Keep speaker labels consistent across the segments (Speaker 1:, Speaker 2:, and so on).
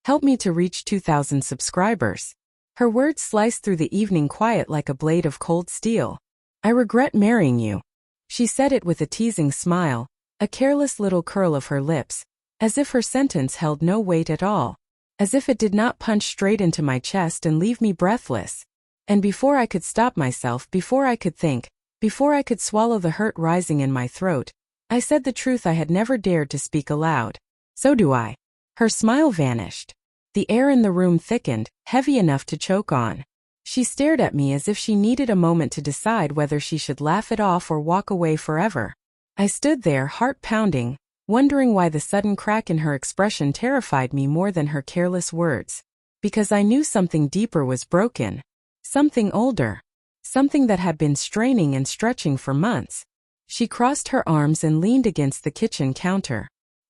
Speaker 1: Help me to reach 2,000 subscribers. Her words sliced through the evening quiet like a blade of cold steel. I regret marrying you. She said it with a teasing smile, a careless little curl of her lips, as if her sentence held no weight at all, as if it did not punch straight into my chest and leave me breathless. And before I could stop myself, before I could think, before I could swallow the hurt rising in my throat, I said the truth I had never dared to speak aloud. So do I. Her smile vanished. The air in the room thickened, heavy enough to choke on. She stared at me as if she needed a moment to decide whether she should laugh it off or walk away forever. I stood there, heart pounding, wondering why the sudden crack in her expression terrified me more than her careless words. Because I knew something deeper was broken. Something older. Something that had been straining and stretching for months. She crossed her arms and leaned against the kitchen counter.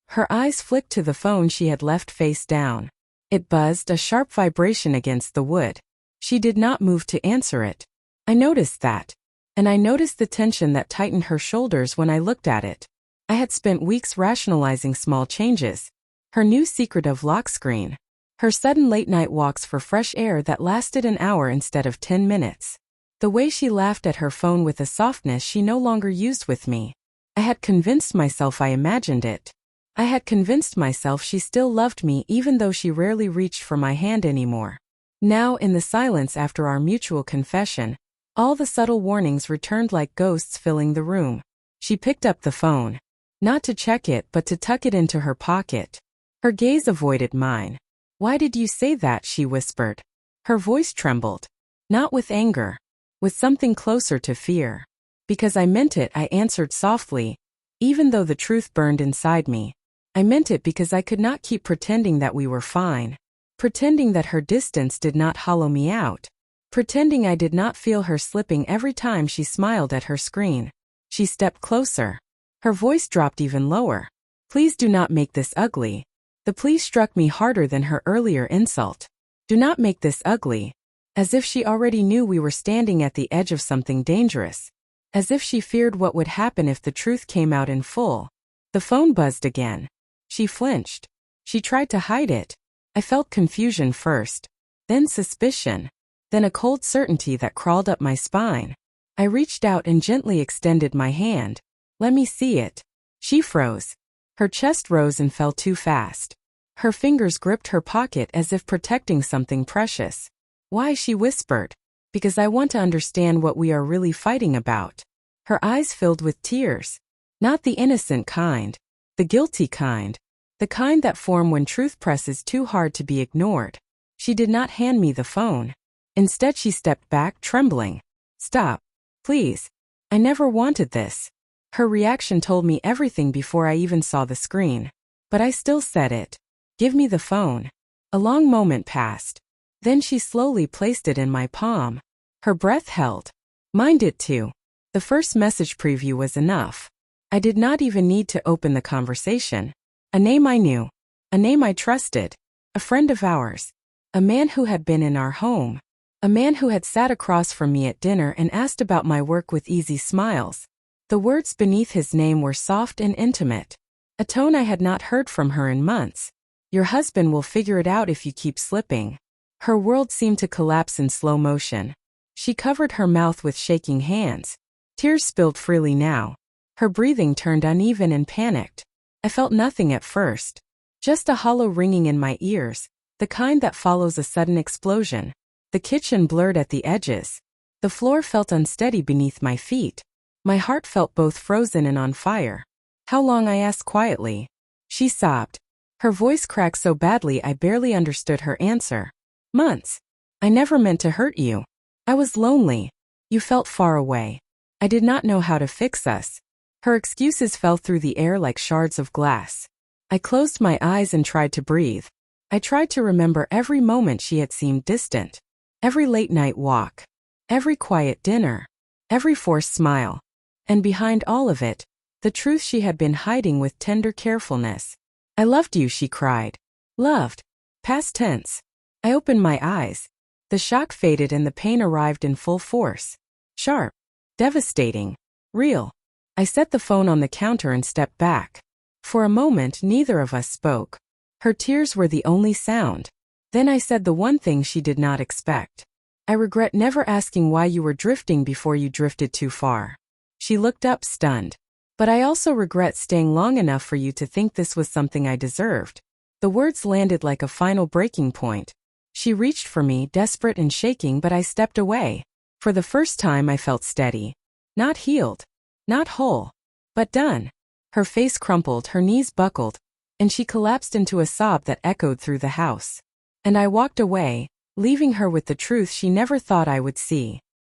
Speaker 1: Her eyes flicked to the phone she had left face down. It buzzed, a sharp vibration against the wood. She did not move to answer it. I noticed that. And I noticed the tension that tightened her shoulders when I looked at it. I had spent weeks rationalizing small changes. Her new secret of lock screen. Her sudden late-night walks for fresh air that lasted an hour instead of 10 minutes. The way she laughed at her phone with a softness she no longer used with me. I had convinced myself I imagined it. I had convinced myself she still loved me even though she rarely reached for my hand anymore. Now, in the silence after our mutual confession, all the subtle warnings returned like ghosts filling the room. She picked up the phone. Not to check it, but to tuck it into her pocket. Her gaze avoided mine. "Why did you say that?" she whispered. Her voice trembled. Not with anger. With something closer to fear. "Because I meant it," I answered softly, even though the truth burned inside me. I meant it because I could not keep pretending that we were fine. Pretending that her distance did not hollow me out. Pretending I did not feel her slipping every time she smiled at her screen. She stepped closer. Her voice dropped even lower. "Please do not make this ugly." The please struck me harder than her earlier insult. "Do not make this ugly." As if she already knew we were standing at the edge of something dangerous. As if she feared what would happen if the truth came out in full. The phone buzzed again. She flinched. She tried to hide it. I felt confusion first. Then suspicion. Then a cold certainty that crawled up my spine. I reached out and gently extended my hand. "Let me see it." She froze. Her chest rose and fell too fast. Her fingers gripped her pocket as if protecting something precious. "Why?" she whispered. "Because I want to understand what we are really fighting about." Her eyes filled with tears. Not the innocent kind. The guilty kind. The kind that form when truth presses too hard to be ignored. She did not hand me the phone. Instead she stepped back, trembling. "Stop. Please. I never wanted this." Her reaction told me everything before I even saw the screen. But I still said it. "Give me the phone." A long moment passed. Then she slowly placed it in my palm. Her breath held. Mine did too. The first message preview was enough. I did not even need to open the conversation. A name I knew. A name I trusted. A friend of ours. A man who had been in our home. A man who had sat across from me at dinner and asked about my work with easy smiles. The words beneath his name were soft and intimate. A tone I had not heard from her in months. "Your husband will figure it out if you keep slipping." Her world seemed to collapse in slow motion. She covered her mouth with shaking hands. Tears spilled freely now. Her breathing turned uneven and panicked. I felt nothing at first. Just a hollow ringing in my ears, the kind that follows a sudden explosion. The kitchen blurred at the edges. The floor felt unsteady beneath my feet. My heart felt both frozen and on fire. "How long?" I asked quietly. She sobbed. Her voice cracked so badly I barely understood her answer. "Months. I never meant to hurt you. I was lonely. You felt far away. I did not know how to fix us." Her excuses fell through the air like shards of glass. I closed my eyes and tried to breathe. I tried to remember every moment she had seemed distant. Every late-night walk. Every quiet dinner. Every forced smile. And behind all of it, the truth she had been hiding with tender carefulness. "I loved you," she cried. Loved. Past tense. I opened my eyes. The shock faded and the pain arrived in full force. Sharp. Devastating. Real. I set the phone on the counter and stepped back. For a moment neither of us spoke. Her tears were the only sound. Then I said the one thing she did not expect. I regret never asking why you were drifting before you drifted too far. She looked up stunned. But I also regret staying long enough for you to think this was something I deserved. The words landed like a final breaking point. She reached for me, desperate and shaking, but I stepped away. For the first time I felt steady. Not healed. Not whole. But done. Her face crumpled, her knees buckled, and she collapsed into a sob that echoed through the house. And I walked away, leaving her with the truth she never thought I would see.